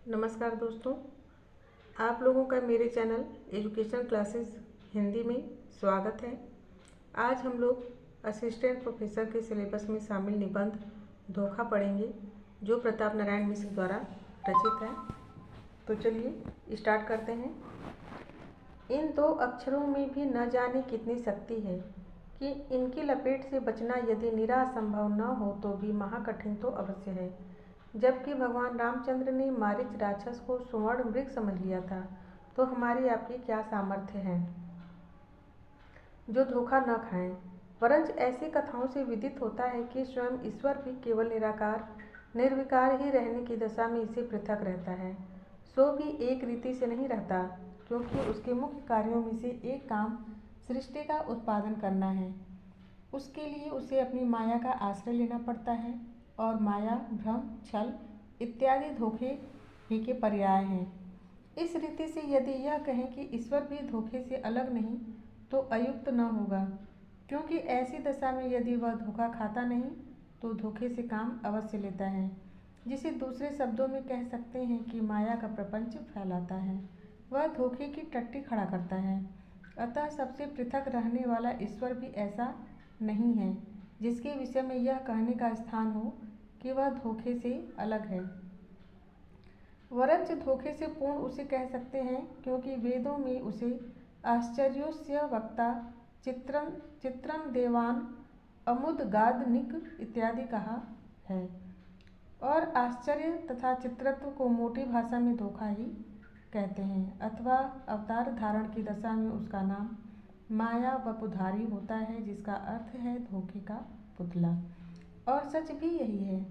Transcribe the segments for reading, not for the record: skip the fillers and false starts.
नमस्कार दोस्तों, आप लोगों का मेरे चैनल एजुकेशन क्लासेस हिंदी में स्वागत है। आज हम लोग असिस्टेंट प्रोफेसर के सिलेबस में शामिल निबंध धोखा पढ़ेंगे, जो प्रताप नारायण मिश्र द्वारा रचित है। तो चलिए स्टार्ट करते हैं। इन दो अक्षरों में भी न जाने कितनी शक्ति है कि इनकी लपेट से बचना यदि निरासंभव न हो तो भी महाकठिन तो अवश्य है। जबकि भगवान रामचंद्र ने मारीच राक्षस को सुवर्ण मृग समझ लिया था, तो हमारी आपकी क्या सामर्थ्य है जो धोखा न खाएं। वरंच ऐसी कथाओं से विदित होता है कि स्वयं ईश्वर भी केवल निराकार निर्विकार ही रहने की दशा में इसे पृथक रहता है, सो भी एक रीति से नहीं रहता, क्योंकि उसके मुख्य कार्यों में से एक काम सृष्टि का उत्पादन करना है। उसके लिए उसे अपनी माया का आश्रय लेना पड़ता है, और माया भ्रम छल इत्यादि धोखे ही के पर्याय हैं। इस रीति से यदि यह कहें कि ईश्वर भी धोखे से अलग नहीं, तो अयुक्त न होगा, क्योंकि ऐसी दशा में यदि वह धोखा खाता नहीं तो धोखे से काम अवश्य लेता है, जिसे दूसरे शब्दों में कह सकते हैं कि माया का प्रपंच फैलाता है, वह धोखे की टट्टी खड़ा करता है। अतः सबसे पृथक रहने वाला ईश्वर भी ऐसा नहीं है जिसके विषय में यह कहने का स्थान हो कि वह धोखे से अलग है। वरंच धोखे से पूर्ण उसे कह सकते हैं, क्योंकि वेदों में उसे आश्चर्योस्य वक्ता, चित्रम देवान, अमुदगादनिक इत्यादि कहा है, और आश्चर्य तथा चित्रत्व को मोटी भाषा में धोखा ही कहते हैं, अथवा अवतार धारण की दशा में उसका नाम माया वपुधारी होता है, जिसका अर्थ है धोखे का पुतला। और सच भी यही है,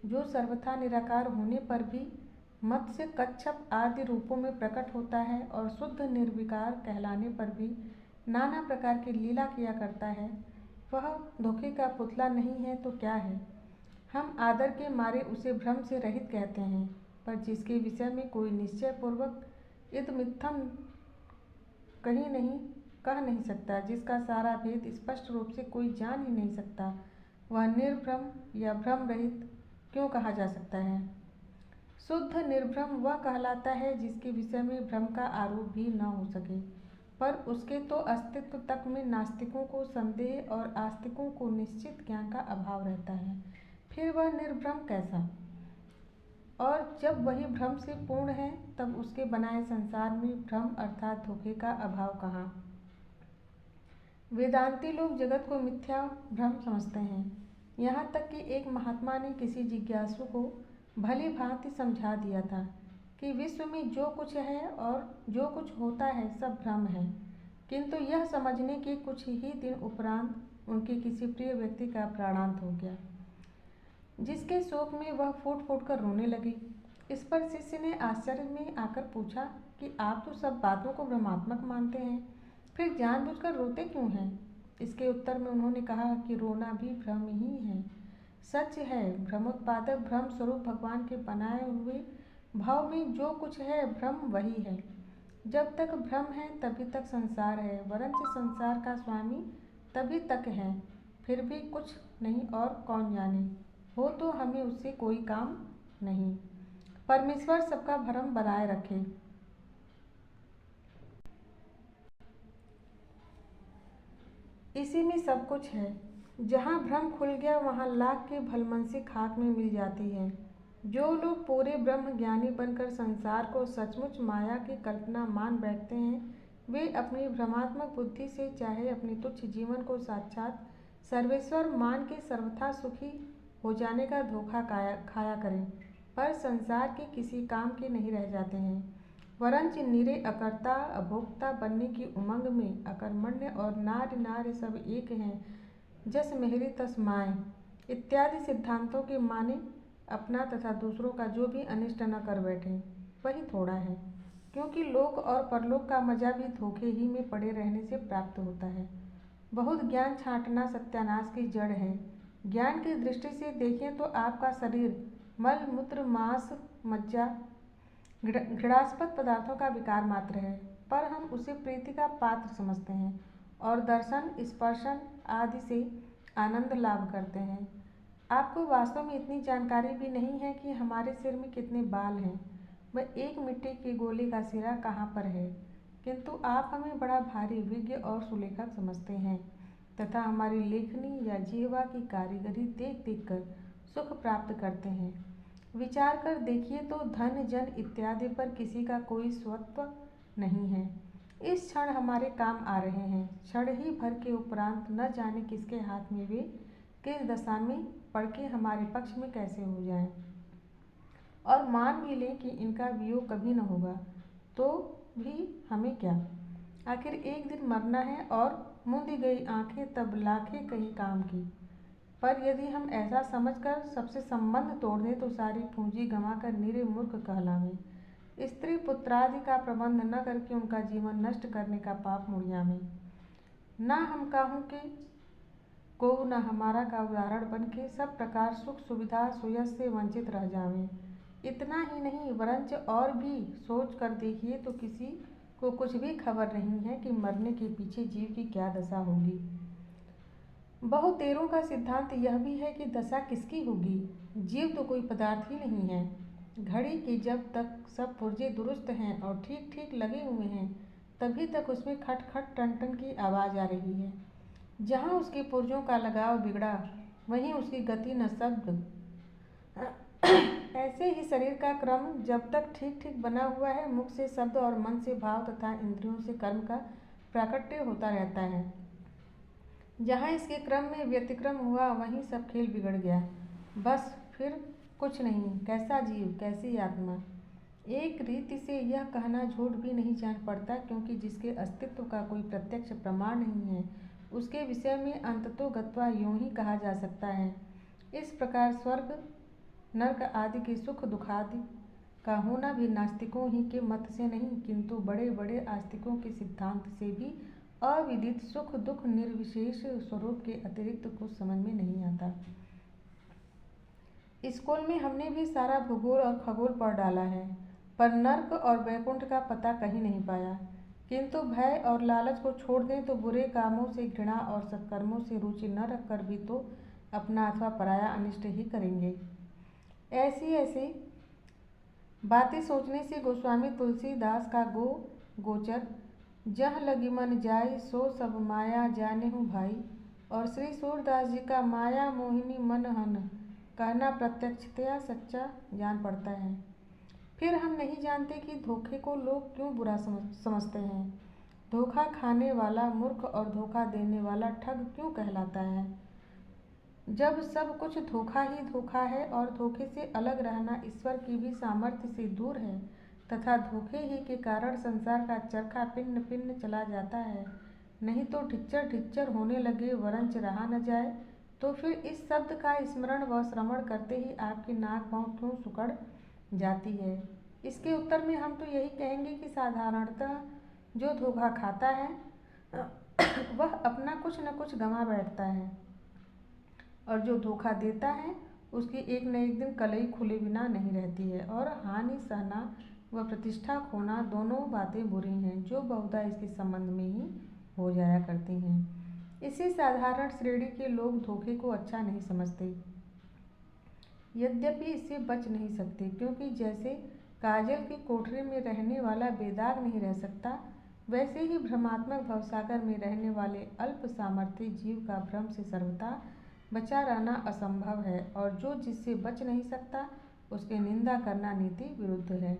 जो सर्वथा निराकार होने पर भी मत्स्य कच्छप आदि रूपों में प्रकट होता है और शुद्ध निर्विकार कहलाने पर भी नाना प्रकार की लीला किया करता है, वह धोखे का पुतला नहीं है तो क्या है। हम आदर के मारे उसे भ्रम से रहित कहते हैं, पर जिसके विषय में कोई निश्चय पूर्वक इदमित्थम कह नहीं सकता, जिसका सारा भेद स्पष्ट रूप से कोई जान ही नहीं सकता, वह निर्भ्रम या भ्रम रहित क्यों कहा जा सकता है। शुद्ध निर्भ्रम वह कहलाता है जिसके विषय में भ्रम का आरोप भी न हो सके, पर उसके तो अस्तित्व तक में नास्तिकों को संदेह और आस्तिकों को निश्चित ज्ञान का अभाव रहता है। फिर वह निर्भ्रम कैसा। और जब वही भ्रम से पूर्ण है, तब उसके बनाए संसार में भ्रम अर्थात धोखे का अभाव कहाँ। वेदांती लोग जगत को मिथ्या भ्रम समझते हैं। यहाँ तक कि एक महात्मा ने किसी जिज्ञासु को भली भांति समझा दिया था कि विश्व में जो कुछ है और जो कुछ होता है सब भ्रम है, किंतु यह समझने के कुछ ही दिन उपरांत उनके किसी प्रिय व्यक्ति का प्राणांत हो गया, जिसके शोक में वह फूट फूट कर रोने लगी। इस पर शिष्य ने आश्चर्य में आकर पूछा कि आप तो सब बातों को भ्रमात्मक मानते हैं, फिर जानबूझकर रोते क्यों हैं। इसके उत्तर में उन्होंने कहा कि रोना भी भ्रम ही है। सच है, भ्रमोत्पादक भ्रम स्वरूप भगवान के बनाए हुए भाव में जो कुछ है भ्रम वही है। जब तक भ्रम है तभी तक संसार है, वरंच संसार का स्वामी तभी तक है, फिर भी कुछ नहीं और कौन जाने हो तो हमें उससे कोई काम नहीं। परमेश्वर सबका भ्रम बनाए रखे। इसी में सब कुछ है। जहाँ भ्रम खुल गया वहाँ लाख की भलमनसी खाक में मिल जाती है। जो लोग पूरे ब्रह्म ज्ञानी बनकर संसार को सचमुच माया की कल्पना मान बैठते हैं, वे अपनी भ्रमात्मक बुद्धि से चाहे अपने तुच्छ जीवन को साक्षात सर्वेश्वर मान के सर्वथा सुखी हो जाने का धोखा खाया करें, पर संसार के किसी काम के नहीं रह जाते हैं। वरंच निरे अकर्ता अभोक्ता बनने की उमंग में अकर्मण्य और नार्य सब एक हैं, जस मेहरी तस माय इत्यादि सिद्धांतों के माने अपना तथा दूसरों का जो भी अनिष्ट न कर बैठे, वही थोड़ा है, क्योंकि लोक और परलोक का मजा भी धोखे ही में पड़े रहने से प्राप्त होता है। बहुत ज्ञान छांटना सत्यानाश की जड़ है। ज्ञान की दृष्टि से देखें तो आपका शरीर मल मूत्र मांस मज्जा घृणास्पद पदार्थों का विकार मात्र है, पर हम उसे प्रीति का पात्र समझते हैं और दर्शन स्पर्शन आदि से आनंद लाभ करते हैं। आपको वास्तव में इतनी जानकारी भी नहीं है कि हमारे सिर में कितने बाल हैं, वह एक मिट्टी के गोले का सिरा कहाँ पर है। किंतु आप हमें बड़ा भारी विज्ञ और सुलेखक समझते हैं तथा हमारी लेखनी या जिह्वा की कारीगरी देख देख कर सुख प्राप्त करते हैं। विचार कर देखिए तो धन जन इत्यादि पर किसी का कोई स्वत्व नहीं है। इस क्षण हमारे काम आ रहे हैं, क्षण ही भर के उपरांत न जाने किसके हाथ में वे किस दशा में पड़ के हमारे पक्ष में कैसे हो जाएं। और मान भी लें कि इनका वियोग कभी न होगा तो भी हमें क्या, आखिर एक दिन मरना है और मूंदी गई आंखें तब लाखें कहीं काम की। पर यदि हम ऐसा समझकर सबसे संबंध तोड़ दें तो सारी पूंजी गंवाकर निरे मूर्ख कहलावें। स्त्री पुत्रादि का प्रबंध न करके उनका जीवन नष्ट करने का पाप मुड़ियावें। ना हम काहूँ के को न हमारा का उदाहरण बन के सब प्रकार सुख सुविधा सुयस से वंचित रह जावें। इतना ही नहीं वरंच और भी सोच कर देखिए तो किसी को कुछ भी खबर नहीं है कि मरने के पीछे जीव की क्या दशा होगी। बहुतेरों का सिद्धांत यह भी है कि दशा किसकी होगी, जीव तो कोई पदार्थ ही नहीं है। घड़ी की जब तक सब पुर्जे दुरुस्त हैं और ठीक ठीक लगे हुए हैं तभी तक उसमें खट खट टन टन की आवाज़ आ रही है। जहाँ उसके पुर्जों का लगाव बिगड़ा वहीं उसकी गति न शब्द। ऐसे ही शरीर का क्रम जब तक ठीक ठीक बना हुआ है मुख से शब्द और मन से भाव तथा इंद्रियों से कर्म का प्राकट्य होता रहता है। जहाँ इसके क्रम में व्यतिक्रम हुआ वहीं सब खेल बिगड़ गया। बस फिर कुछ नहीं, कैसा जीव कैसी आत्मा। एक रीति से यह कहना झूठ भी नहीं जान पड़ता, क्योंकि जिसके अस्तित्व का कोई प्रत्यक्ष प्रमाण नहीं है उसके विषय में अंततो गत्वा यूँ ही कहा जा सकता है। इस प्रकार स्वर्ग नरक आदि के सुख दुखादि का होना भी नास्तिकों ही के मत से नहीं किंतु बड़े बड़े आस्तिकों के सिद्धांत से भी अविदित सुख दुख निर्विशेष स्वरूप के अतिरिक्त कुछ समझ में नहीं आता। स्कूल में हमने भी सारा भूगोल और खगोल पढ़ डाला है, पर नर्क और वैकुंठ का पता कहीं नहीं पाया। किंतु भय और लालच को छोड़ दें तो बुरे कामों से घृणा और सत्कर्मों से रुचि न रखकर भी तो अपना अथवा पराया अनिष्ट ही करेंगे। ऐसी ऐसी बातें सोचने से गोस्वामी तुलसीदास का गोचर जह लगी मन जाई सो सब माया जाने हूँ भाई और श्री सूरदास जी का माया मोहिनी मन हन कहना प्रत्यक्षतया सच्चा जान पड़ता है। फिर हम नहीं जानते कि धोखे को लोग क्यों बुरा समझते हैं। धोखा खाने वाला मूर्ख और धोखा देने वाला ठग क्यों कहलाता है, जब सब कुछ धोखा ही धोखा है और धोखे से अलग रहना ईश्वर की भी सामर्थ्य से दूर है तथा धोखे ही के कारण संसार का चरखा पिन्न पिन्न चला जाता है। नहीं तो ढिच्चर ढिच्चर होने लगे वरंच रहा न जाए तो फिर इस शब्द का स्मरण व श्रवण करते ही आपकी नाक भौं क्यों सुकड़ जाती है। इसके उत्तर में हम तो यही कहेंगे कि साधारणतः जो धोखा खाता है वह अपना कुछ न कुछ गंवा बैठता है और जो धोखा देता है उसकी एक न एक दिन कलई खुले बिना नहीं रहती है और हानि सहना व प्रतिष्ठा खोना दोनों बातें बुरी हैं जो बहुधा इसके संबंध में ही हो जाया करती हैं। इसी साधारण श्रेणी के लोग धोखे को अच्छा नहीं समझते, यद्यपि इससे बच नहीं सकते, क्योंकि जैसे काजल की कोठरी में रहने वाला बेदाग नहीं रह सकता वैसे ही भ्रमात्मक भवसागर में रहने वाले अल्प सामर्थ्य जीव का भ्रम से सर्वथा बचा रहना असंभव है और जो जिससे बच नहीं सकता उसकी निंदा करना नीति विरुद्ध है।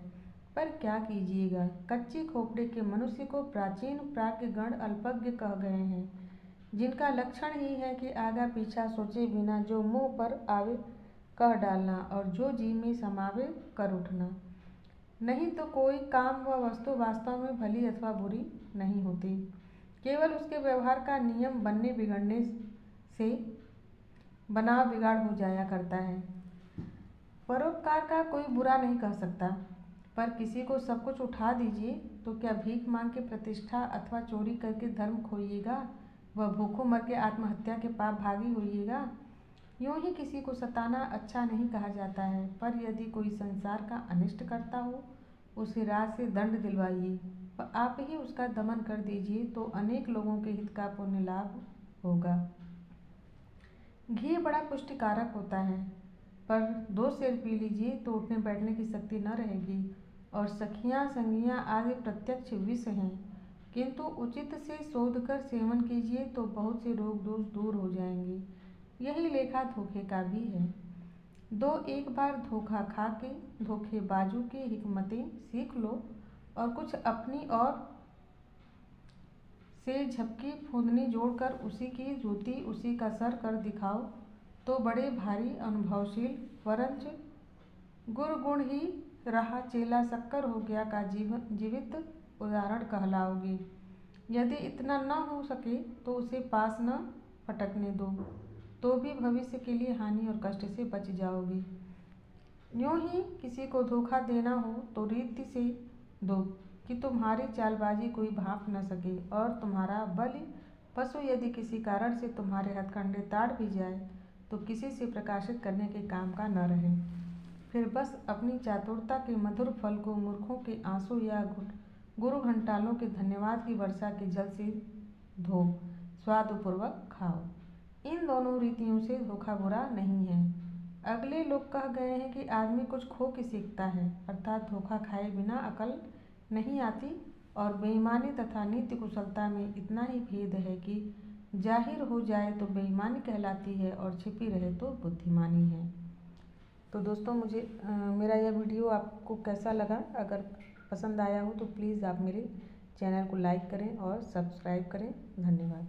पर क्या कीजिएगा, कच्ची खोपड़ी के मनुष्य को प्राचीन प्राज्ञगण अल्पज्ञ कह गए हैं, जिनका लक्षण ही है कि आगा पीछा सोचे बिना जो मुंह पर आवे कह डालना और जो जी में समावे कर उठना। नहीं तो कोई काम व वस्तु वास्तव में भली अथवा बुरी नहीं होती, केवल उसके व्यवहार का नियम बनने बिगड़ने से बनाव बिगाड़ हो जाया करता है। परोपकार का कोई बुरा नहीं कह सकता, पर किसी को सब कुछ उठा दीजिए तो क्या भीख मांग के प्रतिष्ठा अथवा चोरी करके धर्म खोइएगा व भूखों मर के आत्महत्या के पाप भागी होइएगा। यूँ ही किसी को सताना अच्छा नहीं कहा जाता है, पर यदि कोई संसार का अनिष्ट करता हो उसे राज से दंड दिलवाइए व आप ही उसका दमन कर दीजिए तो अनेक लोगों के हित का पुण्य लाभ होगा। घी बड़ा पुष्टिकारक होता है, पर 2 सेर पी लीजिए तो उठने बैठने की शक्ति न रहेगी और सखियाँ संगियाँ आदि प्रत्यक्ष विष हैं, किंतु उचित से शोध कर सेवन कीजिए तो बहुत से रोग दोष दूर हो जाएंगे। यही लेखा धोखे का भी है। एक बार धोखा खा के धोखेबाजों की हिकमतें सीख लो और कुछ अपनी और से झपकी फूंदनी जोड़कर उसी की जूती उसी का सर कर दिखाओ तो बड़े भारी अनुभवशील वरंच गुण ही रहा चेला शक्कर हो गया का जीवित उदाहरण कहलाओगे। यदि इतना न हो सके तो उसे पास न फटकने दो, तो भी भविष्य के लिए हानि और कष्ट से बच जाओगे। यूँ ही किसी को धोखा देना हो तो रीति से दो कि तुम्हारी चालबाजी कोई भांप न सके, और तुम्हारा बल पशु यदि किसी कारण से तुम्हारे हथकंडे ताड़ भी जाए तो किसी से प्रकाशित करने के काम का न रहे। फिर बस अपनी चातुरता के मधुर फल को मूर्खों के आंसू या गुरु घंटालों के धन्यवाद की वर्षा के जल से धो स्वादपूर्वक खाओ। इन दोनों रीतियों से धोखा बुरा नहीं है। अगले लोग कह गए हैं कि आदमी कुछ खो के सीखता है, अर्थात धोखा खाए बिना अकल नहीं आती, और बेईमानी तथा नीति कुशलता में इतना ही भेद है कि जाहिर हो जाए तो बेईमानी कहलाती है और छिपी रहे तो बुद्धिमानी है। तो दोस्तों, मेरा यह वीडियो आपको कैसा लगा? अगर पसंद आया हो तो प्लीज़ आप मेरे चैनल को लाइक करें और सब्सक्राइब करें। धन्यवाद।